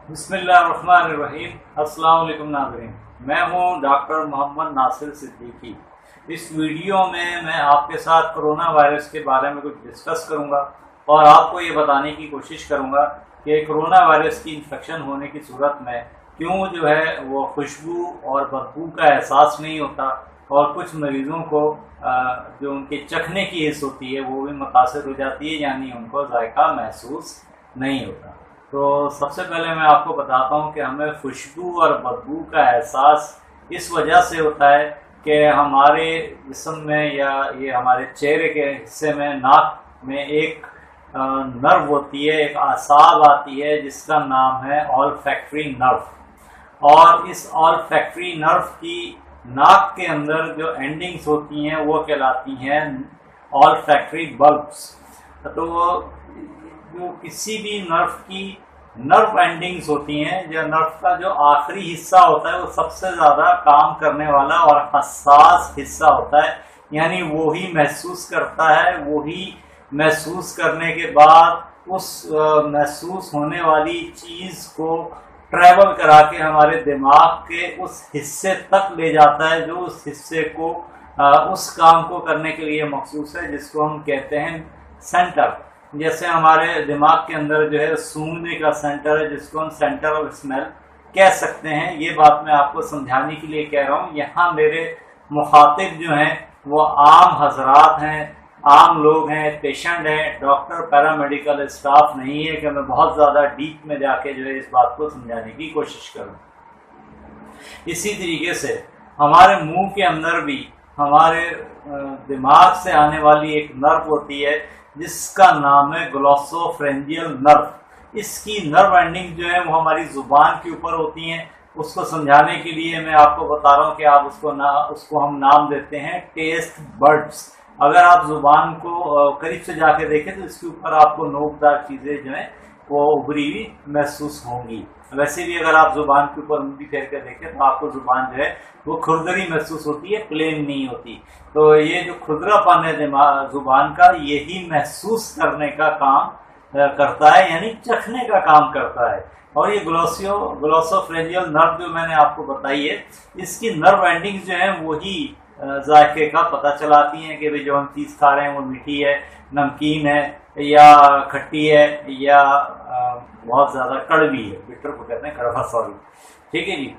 بسم اللہ الرحمن الرحیم۔ السلام علیکم ناظرین، میں ہوں ڈاکٹر محمد ناصر صدیقی۔ اس ویڈیو میں آپ کے ساتھ کرونا وائرس کے بارے میں کچھ ڈسکس کروں گا اور آپ کو یہ بتانے کی کوشش کروں گا کہ کرونا وائرس کی انفیکشن ہونے کی صورت میں کیوں جو ہے وہ خوشبو اور بدبو کا احساس نہیں ہوتا، اور کچھ مریضوں کو جو ان کے چکھنے کی حس ہوتی ہے وہ بھی متاثر ہو جاتی ہے، یعنی ان کو ذائقہ محسوس نہیں ہوتا۔ تو سب سے پہلے میں آپ کو بتاتا ہوں کہ ہمیں خوشبو اور بدبو کا احساس اس وجہ سے ہوتا ہے کہ ہمارے جسم میں یا یہ ہمارے چہرے کے حصے میں ناک میں ایک نرو ہوتی ہے، ایک اعصاب آتی ہے جس کا نام ہے olfactory نرو، اور اس olfactory نرو کی ناک کے اندر جو اینڈنگز ہوتی ہیں وہ کہلاتی ہیں olfactory bulbs۔ تو جو کسی بھی نرو کی نرو اینڈنگز ہوتی ہیں، جو نرو کا جو آخری حصہ ہوتا ہے وہ سب سے زیادہ کام کرنے والا اور حساس حصہ ہوتا ہے، یعنی وہی محسوس کرتا ہے، وہی محسوس کرنے کے بعد اس محسوس ہونے والی چیز کو ٹریول کرا کے ہمارے دماغ کے اس حصے تک لے جاتا ہے جو اس حصے کو اس کام کو کرنے کے لیے مخصوص ہے، جس کو ہم کہتے ہیں سینٹر۔ جیسے ہمارے دماغ کے اندر جو ہے سونگنے کا سینٹر ہے جس کو ہم سینٹر آف اسمیل کہہ سکتے ہیں۔ یہ بات میں آپ کو سمجھانے کے لیے کہہ رہا ہوں۔ یہاں میرے مخاطب جو ہیں وہ عام حضرات ہیں، عام لوگ ہیں، پیشنٹ ہیں، ڈاکٹر پیرامیڈیکل اسٹاف نہیں ہے کہ میں بہت زیادہ ڈیپ میں جا کے جو ہے اس بات کو سمجھانے کی کوشش کروں۔ اسی طریقے سے ہمارے منہ کے اندر بھی ہمارے دماغ سے آنے والی ایک نرو ہوتی ہے جس کا نام ہے گلوسوفرینجیل نرو۔ اس کی نرو اینڈنگ جو ہے وہ ہماری زبان کے اوپر ہوتی ہیں۔ اس کو سمجھانے کے لیے میں آپ کو بتا رہا ہوں کہ آپ اس کو ہم نام دیتے ہیں ٹیسٹ بڈز۔ اگر آپ زبان کو قریب سے جا کے دیکھیں تو اس کے اوپر آپ کو نوکدار چیزیں جو ہیں وہ ابھری ہوئی محسوس ہوں گی۔ ویسے بھی اگر آپ زبان کے اوپر انگلی پھیر کے دیکھیں تو آپ کو زبان جو ہے وہ کھردری محسوس ہوتی ہے، پلین نہیں ہوتی۔ تو یہ جو کھردرا پن ہے زبان کا، یہی محسوس کرنے کا کام کرتا ہے، یعنی چکھنے کا کام کرتا ہے۔ اور یہ گلوسوفرینجیل نرو جو میں نے آپ کو بتائی ہے، اس کی نرو اینڈنگ جو ہیں وہی ذائقے کا پتہ چلاتی ہیں کہ جو ہم چیز کھا رہے ہیں وہ میٹھی ہے، نمکین ہے، یا کھٹی ہے، یا بہت زیادہ کڑوی ہے۔ بٹر کو کہتے ہیں کڑوا، سوری، ٹھیک ہے جی۔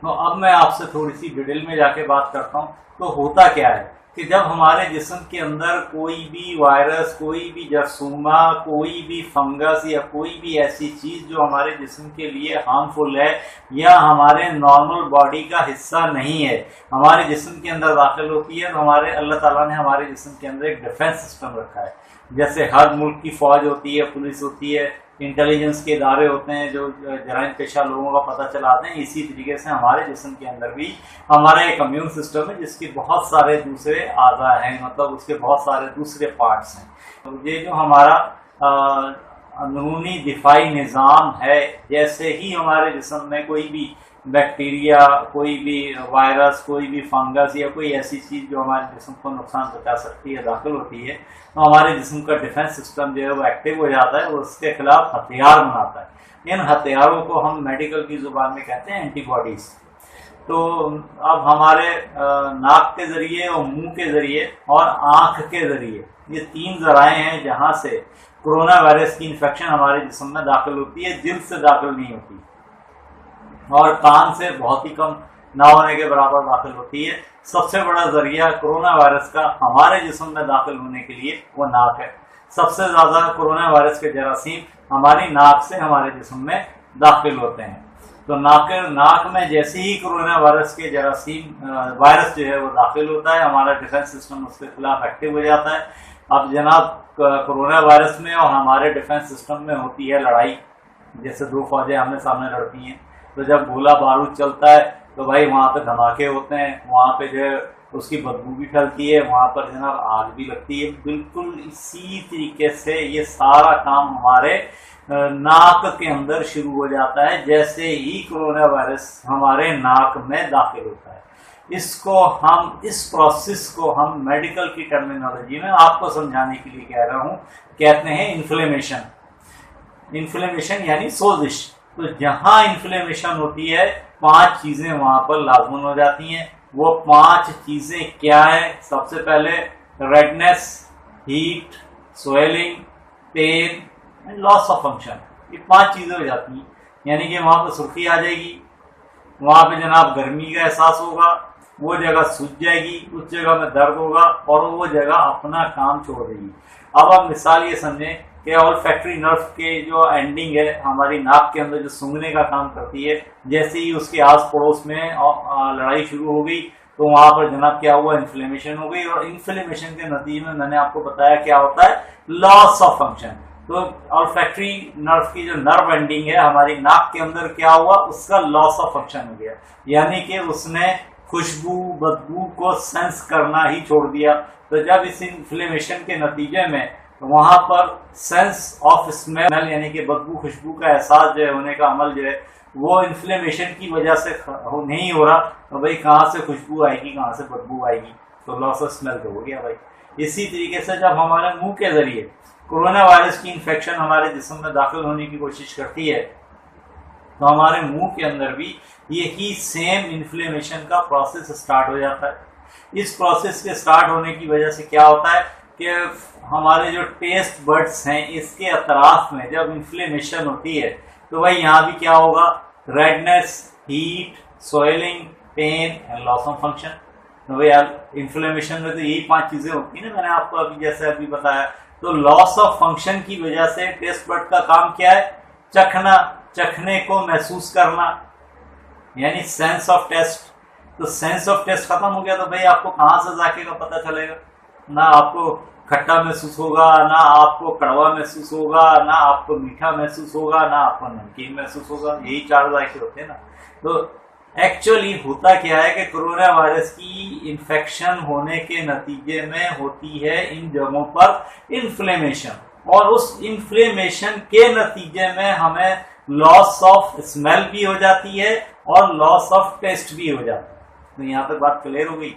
تو اب میں آپ سے تھوڑی سی ڈیٹیل میں جا کے بات کرتا ہوں۔ تو ہوتا کیا ہے کہ جب ہمارے جسم کے اندر کوئی بھی وائرس، کوئی بھی جرثومہ، کوئی بھی فنگس یا کوئی بھی ایسی چیز جو ہمارے جسم کے لیے ہارمفل ہے یا ہمارے نارمل باڈی کا حصہ نہیں ہے، ہمارے جسم کے اندر داخل ہوتی ہے، تو اللہ تعالیٰ نے ہمارے جسم کے اندر ایک ڈیفنس سسٹم رکھا ہے۔ جیسے ہر ملک کی فوج ہوتی ہے، پولیس ہوتی ہے، انٹیلیجنس کے ادارے ہوتے ہیں جو جرائم پیشہ لوگوں کا پتہ چلاتے ہیں، اسی طریقے سے ہمارے جسم کے اندر بھی ہمارا ایک امیون سسٹم ہے جس کے بہت سارے دوسرے اعضاء ہیں، مطلب اس کے بہت سارے دوسرے پارٹس ہیں۔ تو یہ جو ہمارا اندرونی دفاعی نظام ہے، جیسے ہی ہمارے جسم میں کوئی بھی بیکٹیریا، کوئی بھی وائرس، کوئی بھی فنگس یا کوئی ایسی چیز جو ہمارے جسم کو نقصان پہنچا سکتی ہے داخل ہوتی ہے، تو ہمارے جسم کا ڈیفنس سسٹم جو ہے وہ ایکٹیو ہو جاتا ہے اور اس کے خلاف ہتھیار بناتا ہے۔ ان ہتھیاروں کو ہم میڈیکل کی زبان میں کہتے ہیں اینٹی باڈیز۔ تو اب ہمارے ناک کے ذریعے اور منہ کے ذریعے اور آنکھ کے ذریعے، یہ تین ذرائع ہیں جہاں سے کرونا وائرس کی انفیکشن ہمارے جسم میں داخل ہوتی ہے، دل سے داخل نہیں ہوتی، اور کان سے بہت ہی کم نہ ہونے کے برابر داخل ہوتی ہے۔ سب سے بڑا ذریعہ کرونا وائرس کا ہمارے جسم میں داخل ہونے کے لیے وہ ناک ہے۔ سب سے زیادہ کرونا وائرس کے جراثیم ہماری ناک سے ہمارے جسم میں داخل ہوتے ہیں۔ تو ناک میں جیسے ہی کرونا وائرس کے وائرس جو ہے وہ داخل ہوتا ہے، ہمارا ڈیفنس سسٹم اس کے خلاف ایکٹیو ہو جاتا ہے۔ اب جناب کرونا وائرس میں اور ہمارے ڈیفنس سسٹم میں ہوتی ہے لڑائی، جیسے دو فوجیں آمنے سامنے لڑتی ہیں، تو جب گولا بارود چلتا ہے تو بھائی وہاں پہ دھماکے ہوتے ہیں، وہاں پہ جو ہے اس کی بدبو بھی پھیلتی ہے، وہاں پر جناب آگ بھی لگتی ہے۔ بالکل اسی طریقے سے یہ سارا کام ہمارے ناک کے اندر شروع ہو جاتا ہے جیسے ہی کرونا وائرس ہمارے ناک میں داخل ہوتا ہے۔ اس پروسیس کو ہم میڈیکل کی ٹرمینالوجی میں آپ کو سمجھانے کے لیے کہہ رہا ہوں، کہتے ہیں انفلیمیشن۔ انفلیمیشن یعنی سوزش۔ تو جہاں انفلیمیشن ہوتی ہے 5 چیزیں وہاں پر لازمن ہو جاتی ہیں. وہ 5 چیزیں کیا ہیں؟ سب سے پہلے redness, heat, swelling, pain and loss of function. یہ 5 چیزیں ہو جاتی ہیں. یعنی کہ وہاں پہ سرخی آ جائے گی، وہاں پہ جناب گرمی کا احساس ہوگا، وہ جگہ سوج جائے گی، اس جگہ میں درد ہوگا اور وہ جگہ اپنا کام چھوڑ دے گی. اب آپ مثال یہ سمجھیں کہ olfactory نرو کے جو اینڈنگ ہے ہماری ناک کے اندر جو سونگھنے کا کام کرتی ہے، جیسے ہی اس کے آس پڑوس میں لڑائی شروع ہو گئی تو وہاں پر جناب کیا ہوا؟ انفلیمیشن ہو گئی. اور انفلیمیشن کے نتیجے میں نے آپ کو بتایا کیا ہوتا ہے؟ لاس آف فنکشن. تو olfactory نرو کی جو نرو اینڈنگ ہے ہماری ناک کے اندر کیا ہوا؟ اس کا لاس آف فنکشن ہو گیا. یعنی کہ اس نے خوشبو بدبو کو سینس کرنا ہی چھوڑ دیا. تو جب اس انفلیمیشن کے نتیجے میں وہاں پر سینس آف اسمیل یعنی کہ بدبو خوشبو کا احساس جو ہے ہونے کا عمل جو ہے وہ انفلیمیشن کی وجہ سے نہیں ہو رہا، تو بھائی کہاں سے خوشبو آئے گی، کہاں سے بدبو آئے گی؟ تو لاس آف اسمیل تو ہو گیا بھائی. اسی طریقے سے جب ہمارے منہ کے ذریعے کورونا وائرس کی انفیکشن ہمارے جسم میں داخل ہونے کی کوشش کرتی ہے تو ہمارے منہ کے اندر بھی یہی سیم انفلیمیشن کا پروسیس سٹارٹ ہو جاتا ہے. اس پروسیس کے سٹارٹ ہونے کی وجہ سے کیا ہوتا ہے کہ ہمارے جو ٹیسٹ برڈس ہیں اس کے اطراف میں جب انفلیمیشن ہوتی ہے تو بھائی یہاں بھی کیا ہوگا؟ Redness, heat, swelling, pain and loss of function. تو بھائی انفلیمیشن میں تو یہی 5 چیزیں ہوتی ہیں نا، میں نے آپ کو ابھی جیسے ابھی بتایا. تو لاس آف فنکشن کی وجہ سے ٹیسٹ برڈ کا کام کیا ہے؟ چکھنا، چکھنے کو محسوس کرنا، یعنی سینس آف ٹیسٹ. تو سینس آف ٹیسٹ ختم ہو گیا تو بھائی آپ کو کہاں سے ذائقے کا پتہ چلے گا؟ نہ آپ کو کھٹا محسوس ہوگا، نہ آپ کو کڑوا محسوس ہوگا، نہ آپ کو میٹھا محسوس ہوگا، نہ آپ کو نمکین محسوس ہوگا. یہی 4 ذائقے ہوتے ہیں نا. تو ایکچولی ہوتا کیا ہے کہ کورونا وائرس کی انفیکشن ہونے کے نتیجے میں ہوتی ہے ان جگہوں پر انفلیمیشن، اور اس انفلیمیشن کے نتیجے میں ہمیں لاس آف اسمیل بھی ہو جاتی ہے اور لاس آف ٹیسٹ بھی ہو جاتا ہے. تو یہاں تک بات کلیئر ہو گئی.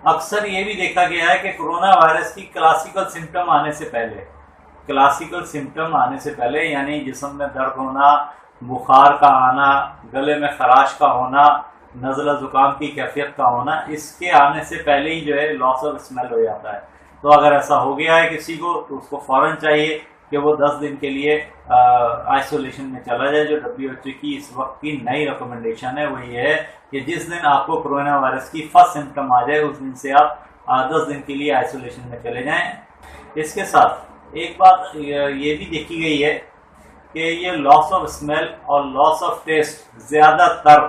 اکثر یہ بھی دیکھا گیا ہے کہ کورونا وائرس کی کلاسیکل سمٹم آنے سے پہلے یعنی جسم میں درد ہونا، بخار کا آنا، گلے میں خراش کا ہونا، نزلہ زکام کی کیفیت کا ہونا، اس کے آنے سے پہلے ہی جو ہے لاس آف اسمیل ہو جاتا ہے. تو اگر ایسا ہو گیا ہے کسی کو تو اس کو فوراً چاہیے کہ وہ 10 دن کے لیے آئسولیشن میں چلا جائے. جو WHO کی اس وقت کی نئی ریکمنڈیشن ہے وہ یہ ہے کہ جس دن آپ کو کورونا وائرس کی فرسٹ سمٹم آ جائے اس دن سے آپ 10 دن کے لیے آئسولیشن میں چلے جائیں. اس کے ساتھ ایک بات یہ بھی دیکھی گئی ہے کہ یہ لاس آف اسمیل اور لاس آف ٹیسٹ زیادہ تر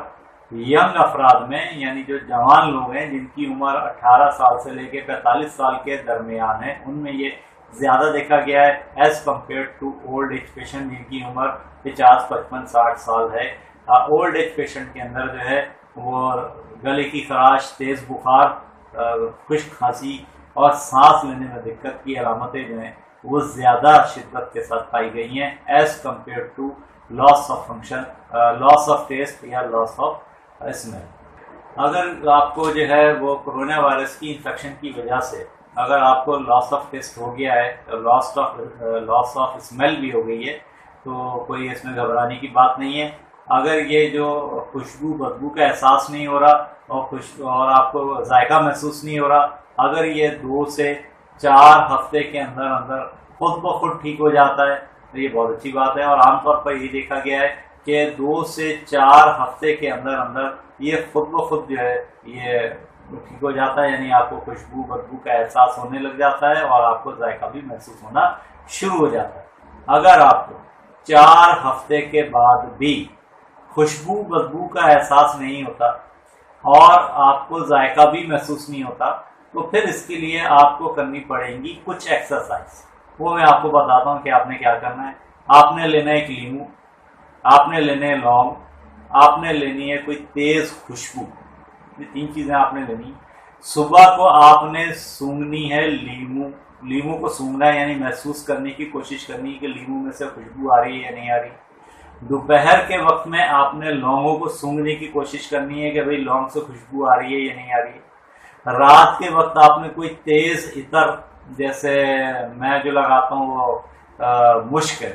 ینگ افراد میں، یعنی جو جوان لوگ ہیں جن کی عمر 18 سال سے لے کے 45 سال کے درمیان ہے، ان میں یہ زیادہ دیکھا گیا ہے as compare to old age patient جن کی عمر 50، 55، 60 سال ہے. اولڈ ایج پیشنٹ کے اندر جو ہے وہ گلے کی خراش، تیز بخار، خشک کھانسی اور سانس لینے میں دقت کی علامتیں جو ہیں وہ زیادہ شدت کے ساتھ پائی گئی ہیں as compare to loss of function, loss of taste یا لاس آف اسمیل. اگر آپ کو جو ہے وہ کورونا وائرس کی انفیکشن کی وجہ سے اگر آپ کو لاس آف ٹیسٹ ہو گیا ہے، لاس آف اسمیل بھی ہو گئی ہے، تو کوئی اس میں گھبرانے کی بات نہیں ہے. اگر یہ جو خوشبو بدبو کا احساس نہیں ہو رہا اور آپ کو ذائقہ محسوس نہیں ہو رہا، اگر یہ 2 سے 4 ہفتے کے اندر اندر خود بخود ٹھیک ہو جاتا ہے تو یہ بہت اچھی بات ہے. اور عام طور پر یہ دیکھا گیا ہے کہ 2 سے 4 ہفتے کے اندر اندر یہ خود بخود جو ہے یہ ٹھیک ہو جاتا ہے، یعنی آپ کو خوشبو بدبو کا احساس ہونے لگ جاتا ہے اور آپ کو ذائقہ بھی محسوس ہونا شروع ہو جاتا ہے. اگر آپ کو 4 ہفتے کے بعد بھی خوشبو بدبو کا احساس نہیں ہوتا اور آپ کو ذائقہ بھی محسوس نہیں ہوتا تو پھر اس کے لیے آپ کو کرنی پڑیں گی کچھ ایکسرسائز. وہ میں آپ کو بتاتا ہوں کہ آپ نے کیا کرنا ہے. آپ نے لینا ہے ایک لیمو، آپ نے لینے لونگ، آپ نے لینی ہے کوئی تیز خوشبو. یہ 3 چیزیں آپ نے لینی. صبح کو آپ نے سونگھنی ہے لیمو کو سونگھنا ہے، یعنی محسوس کرنے کی کوشش کرنی ہے کہ لیمو میں سے خوشبو آ رہی ہے یا نہیں آ رہی. دوپہر کے وقت میں آپ نے لونگوں کو سونگھنے کی کوشش کرنی ہے کہ بھئی لونگ سے خوشبو آ رہی ہے یا نہیں آ رہی ہے. رات کے وقت آپ نے کوئی تیز عطر، جیسے میں جو لگاتا ہوں وہ مشک ہے،